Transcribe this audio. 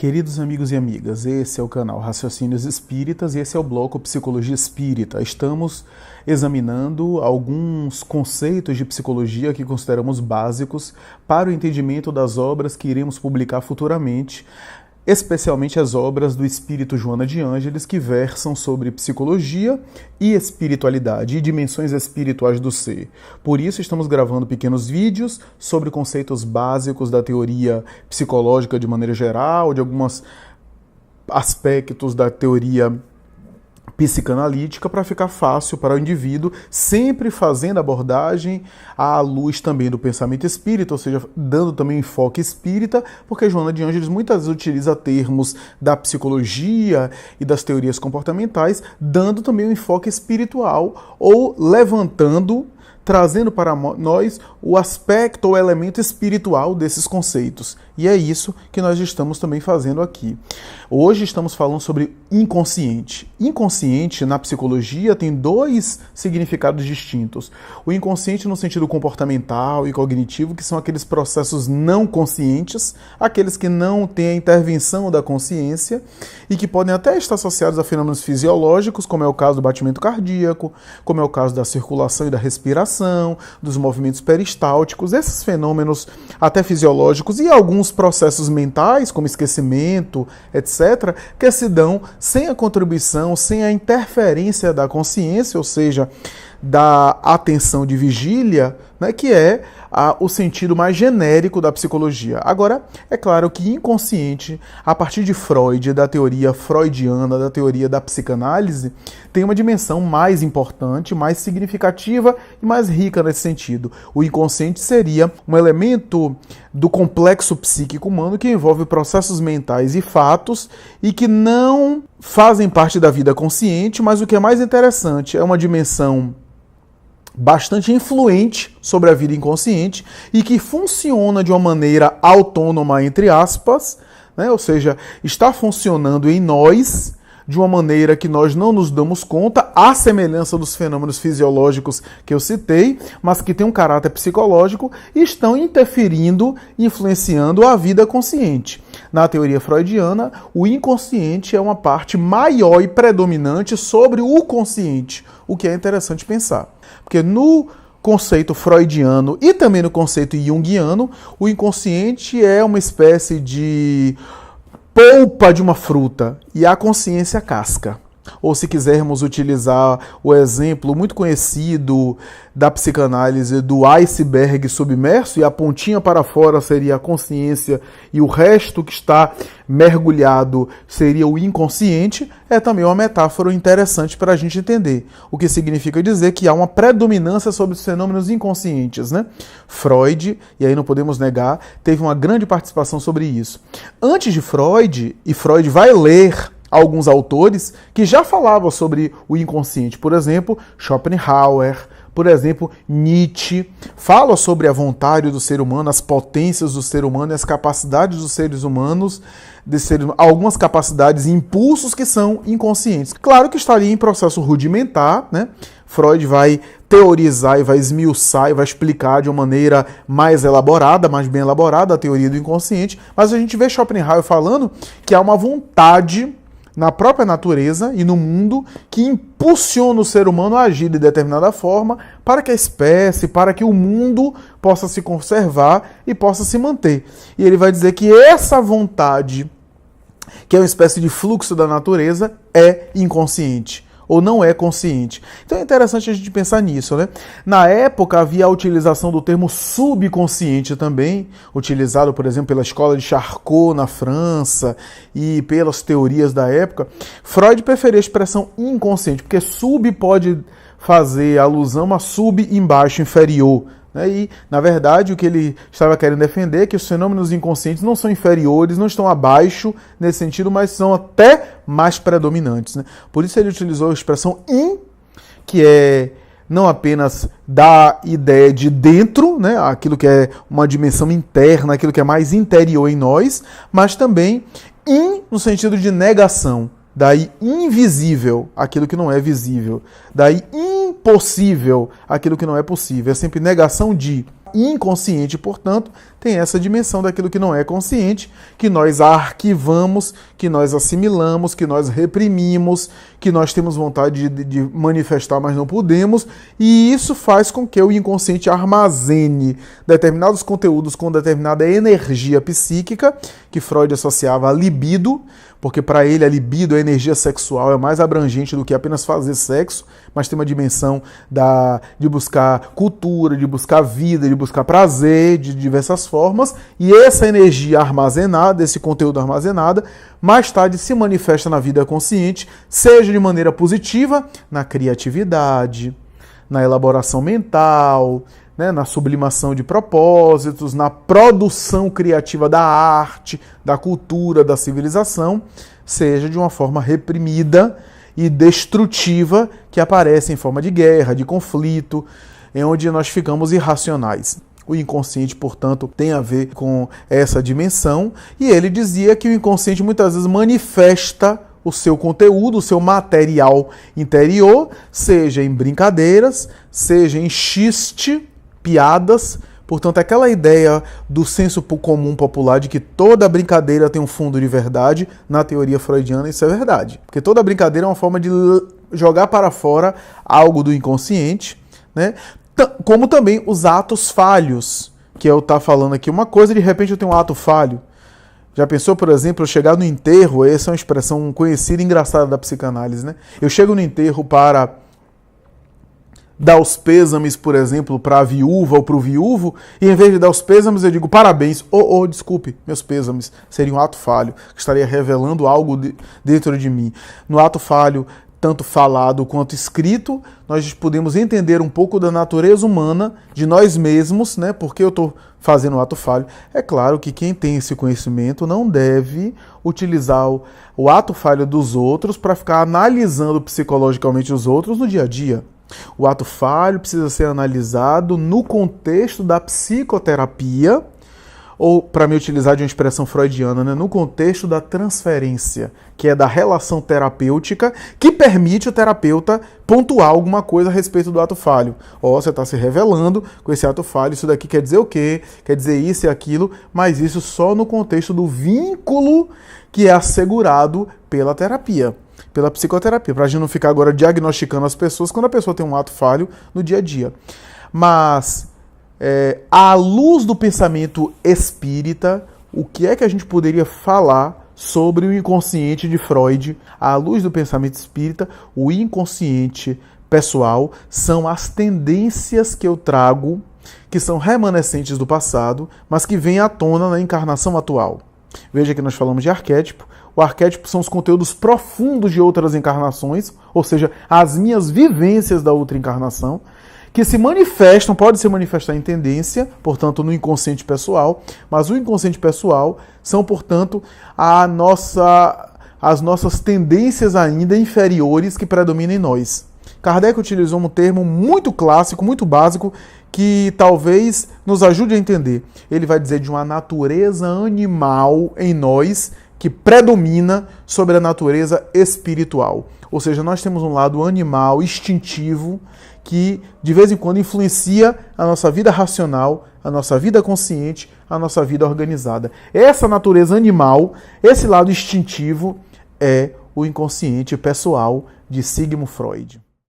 Queridos amigos e amigas, esse é o canal Raciocínios Espíritas e esse é o bloco Psicologia Espírita. Estamos examinando alguns conceitos de psicologia que consideramos básicos para o entendimento das obras que iremos publicar futuramente, especialmente as obras do Espírito Joana de Ângeles, que versam sobre psicologia e espiritualidade e dimensões espirituais do ser. Por isso estamos gravando pequenos vídeos sobre conceitos básicos da teoria psicológica de maneira geral, de alguns aspectos da teoria psicanalítica, para ficar fácil para o indivíduo, sempre fazendo abordagem à luz também do pensamento espírita, ou seja, dando também um enfoque espírita, porque Joana de Ângeles muitas vezes utiliza termos da psicologia e das teorias comportamentais, dando também um enfoque espiritual ou levantando, trazendo para nós o aspecto ou elemento espiritual desses conceitos. E é isso que nós estamos também fazendo aqui. Hoje estamos falando sobre inconsciente. Inconsciente, na psicologia, tem dois significados distintos. O inconsciente no sentido comportamental e cognitivo, que são aqueles processos não conscientes, aqueles que não têm a intervenção da consciência e que podem até estar associados a fenômenos fisiológicos, como é o caso do batimento cardíaco, como é o caso da circulação e da respiração, dos movimentos peristálticos, esses fenômenos até fisiológicos e alguns processos mentais, como esquecimento, etc., que se dão sem a contribuição, sem a interferência da consciência, ou seja, da atenção de vigília, né, que é o sentido mais genérico da psicologia. Agora, é claro que inconsciente, a partir de Freud, da teoria freudiana, da teoria da psicanálise, tem uma dimensão mais importante, mais significativa e mais rica nesse sentido. O inconsciente seria um elemento do complexo psíquico humano que envolve processos mentais e fatos e que não fazem parte da vida consciente, mas o que é mais interessante é uma dimensão bastante influente sobre a vida inconsciente e que funciona de uma maneira autônoma, entre aspas, né? Ou seja, está funcionando em nós de uma maneira que nós não nos damos conta, à semelhança dos fenômenos fisiológicos que eu citei, mas que tem um caráter psicológico e estão interferindo, influenciando a vida consciente. Na teoria freudiana, o inconsciente é uma parte maior e predominante sobre o consciente, o que é interessante pensar. Porque no conceito freudiano e também no conceito junguiano, o inconsciente é uma espécie de polpa de uma fruta e a consciência casca. Ou se quisermos utilizar o exemplo muito conhecido da psicanálise do iceberg submerso, e a pontinha para fora seria a consciência e o resto que está mergulhado seria o inconsciente, é também uma metáfora interessante para a gente entender. O que significa dizer que há uma predominância sobre os fenômenos inconscientes, né? Freud, e aí não podemos negar, teve uma grande participação sobre isso. Antes de Freud, e Freud vai ler alguns autores que já falavam sobre o inconsciente. Por exemplo, Schopenhauer, por exemplo, Nietzsche, fala sobre a vontade do ser humano, as potências do ser humano e as capacidades dos seres humanos, algumas capacidades e impulsos que são inconscientes. Claro que estaria em processo rudimentar, né? Freud vai teorizar e vai esmiuçar e vai explicar de uma maneira mais elaborada, mais bem elaborada a teoria do inconsciente, mas a gente vê Schopenhauer falando que há uma vontade na própria natureza e no mundo que impulsiona o ser humano a agir de determinada forma para que a espécie, para que o mundo possa se conservar e possa se manter. E ele vai dizer que essa vontade, que é uma espécie de fluxo da natureza, é inconsciente ou não é consciente. Então é interessante a gente pensar nisso, né? Na época havia a utilização do termo subconsciente também, utilizado, por exemplo, pela escola de Charcot na França e pelas teorias da época. Freud preferia a expressão inconsciente, porque sub pode fazer alusão a sub embaixo, inferior. E, na verdade, o que ele estava querendo defender é que os fenômenos inconscientes não são inferiores, não estão abaixo nesse sentido, mas são até mais predominantes, né? Por isso ele utilizou a expressão in, que é não apenas da ideia de dentro, né? Aquilo que é uma dimensão interna, aquilo que é mais interior em nós, mas também in no sentido de negação. Daí invisível, aquilo que não é visível. Daí impossível, aquilo que não é possível. É sempre negação de. Inconsciente, portanto, tem essa dimensão daquilo que não é consciente, que nós arquivamos, que nós assimilamos, que nós reprimimos, que nós temos vontade de manifestar, mas não podemos, e isso faz com que o inconsciente armazene determinados conteúdos com determinada energia psíquica, que Freud associava a libido, porque para ele a libido, a energia sexual, é mais abrangente do que apenas fazer sexo, mas tem uma dimensão de buscar cultura, de buscar vida, de buscar prazer, de diversas formas, e essa energia armazenada, esse conteúdo armazenado, mais tarde se manifesta na vida consciente, seja de maneira positiva, na criatividade, na elaboração mental, né, na sublimação de propósitos, na produção criativa da arte, da cultura, da civilização, seja de uma forma reprimida e destrutiva, que aparece em forma de guerra, de conflito, em onde nós ficamos irracionais. O inconsciente, portanto, tem a ver com essa dimensão, e ele dizia que o inconsciente muitas vezes manifesta o seu conteúdo, o seu material interior, seja em brincadeiras, seja em xiste, piadas. Portanto, aquela ideia do senso comum popular de que toda brincadeira tem um fundo de verdade, na teoria freudiana isso é verdade. Porque toda brincadeira é uma forma de jogar para fora algo do inconsciente, né? Como também os atos falhos, que eu estou falando aqui uma coisa, de repente eu tenho um ato falho. Já pensou, por exemplo, eu chegar no enterro, essa é uma expressão conhecida e engraçada da psicanálise, né? Eu chego no enterro para dar os pêsames, por exemplo, para a viúva ou para o viúvo, e em vez de dar os pêsames eu digo parabéns, desculpe, meus pêsames, seria um ato falho, que estaria revelando algo dentro de mim. No ato falho, tanto falado quanto escrito, nós podemos entender um pouco da natureza humana, de nós mesmos, né? Porque eu estou fazendo um ato falho. É claro que quem tem esse conhecimento não deve utilizar o ato falho dos outros para ficar analisando psicologicamente os outros no dia a dia. O ato falho precisa ser analisado no contexto da psicoterapia, ou, para me utilizar de uma expressão freudiana, né, no contexto da transferência, que é da relação terapêutica, que permite o terapeuta pontuar alguma coisa a respeito do ato falho. Você está se revelando com esse ato falho, isso daqui quer dizer o quê? Quer dizer isso e aquilo, mas isso só no contexto do vínculo que é assegurado pela terapia, pela psicoterapia, para a gente não ficar agora diagnosticando as pessoas quando a pessoa tem um ato falho no dia a dia. Mas à luz do pensamento espírita, o que é que a gente poderia falar sobre o inconsciente de Freud? À luz do pensamento espírita, o inconsciente pessoal são as tendências que eu trago, que são remanescentes do passado, mas que vêm à tona na encarnação atual. Veja que nós falamos de arquétipo. O arquétipo são os conteúdos profundos de outras encarnações, ou seja, as minhas vivências da outra encarnação, que se manifestam, pode se manifestar em tendência, portanto, no inconsciente pessoal, mas o inconsciente pessoal são, portanto, as nossas tendências ainda inferiores que predominam em nós. Kardec utilizou um termo muito clássico, muito básico, que talvez nos ajude a entender. Ele vai dizer de uma natureza animal em nós que predomina sobre a natureza espiritual. Ou seja, nós temos um lado animal, instintivo, que de vez em quando influencia a nossa vida racional, a nossa vida consciente, a nossa vida organizada. Essa natureza animal, esse lado instintivo, é o inconsciente pessoal de Sigmund Freud.